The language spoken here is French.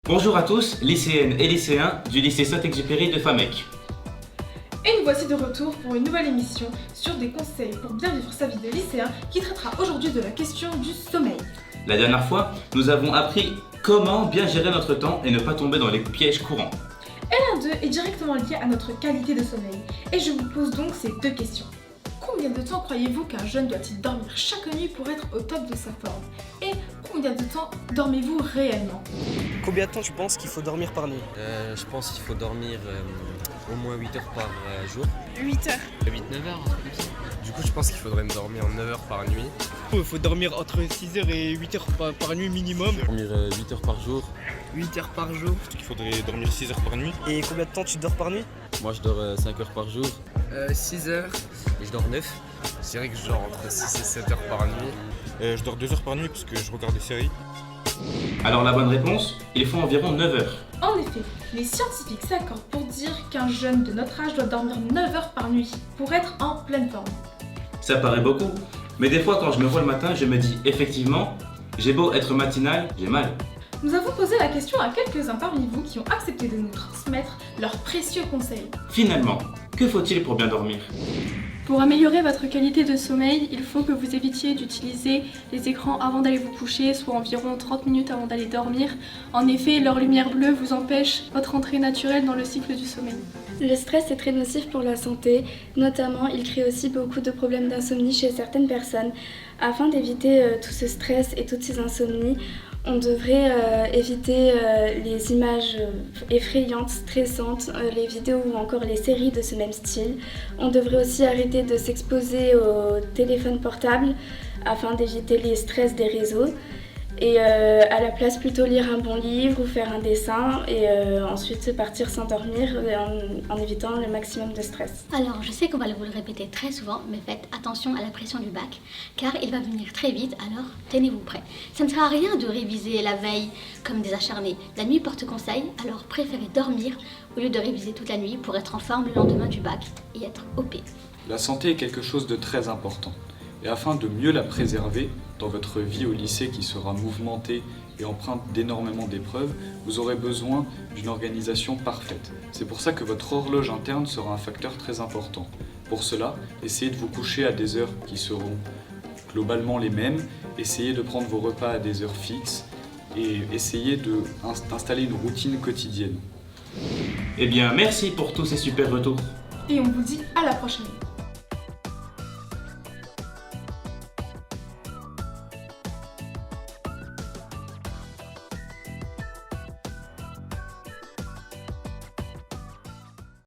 Bonjour à tous, lycéennes et lycéens du lycée Saint-Exupéry de Famec. Et nous voici de retour pour une nouvelle émission sur des conseils pour bien vivre sa vie de lycéen qui traitera aujourd'hui de la question du sommeil. La dernière fois, nous avons appris comment bien gérer notre temps et ne pas tomber dans les pièges courants. Et l'un d'eux est directement lié à notre qualité de sommeil. Et je vous pose donc ces deux questions. Combien de temps croyez-vous qu'un jeune doit-il dormir chaque nuit pour être au top de sa forme? Et combien de temps dormez-vous réellement? Combien de temps tu penses qu'il faut dormir par nuit? Je pense qu'il faut dormir au moins 8 heures par jour. 8 heures. 8-9 heures, un truc comme ça. Du coup, je pense qu'il faudrait me dormir 9 heures par nuit. Il faut dormir entre 6 heures et 8 heures par nuit minimum. Dormir 8 heures par jour. 8 heures par jour. Il faudrait dormir 6 heures par nuit. Et combien de temps tu dors par nuit? Moi je dors 5 heures par jour 6 heures. et je dors 9. C'est vrai que je dors entre 6 et 7 heures par nuit. Je dors 2 heures par nuit parce que je regarde des séries. Alors la bonne réponse, il faut environ 9 heures. En effet, les scientifiques s'accordent pour dire qu'un jeune de notre âge doit dormir 9 heures par nuit pour être en pleine forme. Ça paraît beaucoup, mais des fois quand je me vois le matin, je me dis effectivement, j'ai beau être matinal, j'ai mal. Nous avons posé la question à quelques-uns parmi vous qui ont accepté de nous transmettre leurs précieux conseils. Finalement, que faut-il pour bien dormir? Pour améliorer votre qualité de sommeil, il faut que vous évitiez d'utiliser les écrans avant d'aller vous coucher, soit environ 30 minutes avant d'aller dormir. En effet, leur lumière bleue vous empêche votre entrée naturelle dans le cycle du sommeil. Le stress est très nocif pour la santé, notamment il crée aussi beaucoup de problèmes d'insomnie chez certaines personnes. Afin d'éviter tout ce stress et toutes ces insomnies, on devrait éviter les images effrayantes, stressantes, les vidéos ou encore les séries de ce même style. On devrait aussi arrêter de s'exposer au téléphone portable afin d'éviter les stress des réseaux. Et à la place plutôt lire un bon livre ou faire un dessin et ensuite partir s'endormir en évitant le maximum de stress. Alors, je sais qu'on va vous le répéter très souvent, mais faites attention à la pression du bac, car il va venir très vite, alors tenez-vous prêts. Ça ne sert à rien de réviser la veille comme des acharnés. La nuit porte conseil, alors préférez dormir au lieu de réviser toute la nuit pour être en forme le lendemain du bac et être OP. La santé est quelque chose de très important. Et afin de mieux la préserver dans votre vie au lycée qui sera mouvementée et empreinte d'énormément d'épreuves, vous aurez besoin d'une organisation parfaite. C'est pour ça que votre horloge interne sera un facteur très important. Pour cela, essayez de vous coucher à des heures qui seront globalement les mêmes, essayez de prendre vos repas à des heures fixes et essayez d'installer une routine quotidienne. Eh bien merci pour tous ces super retours. Et on vous dit à la prochaine.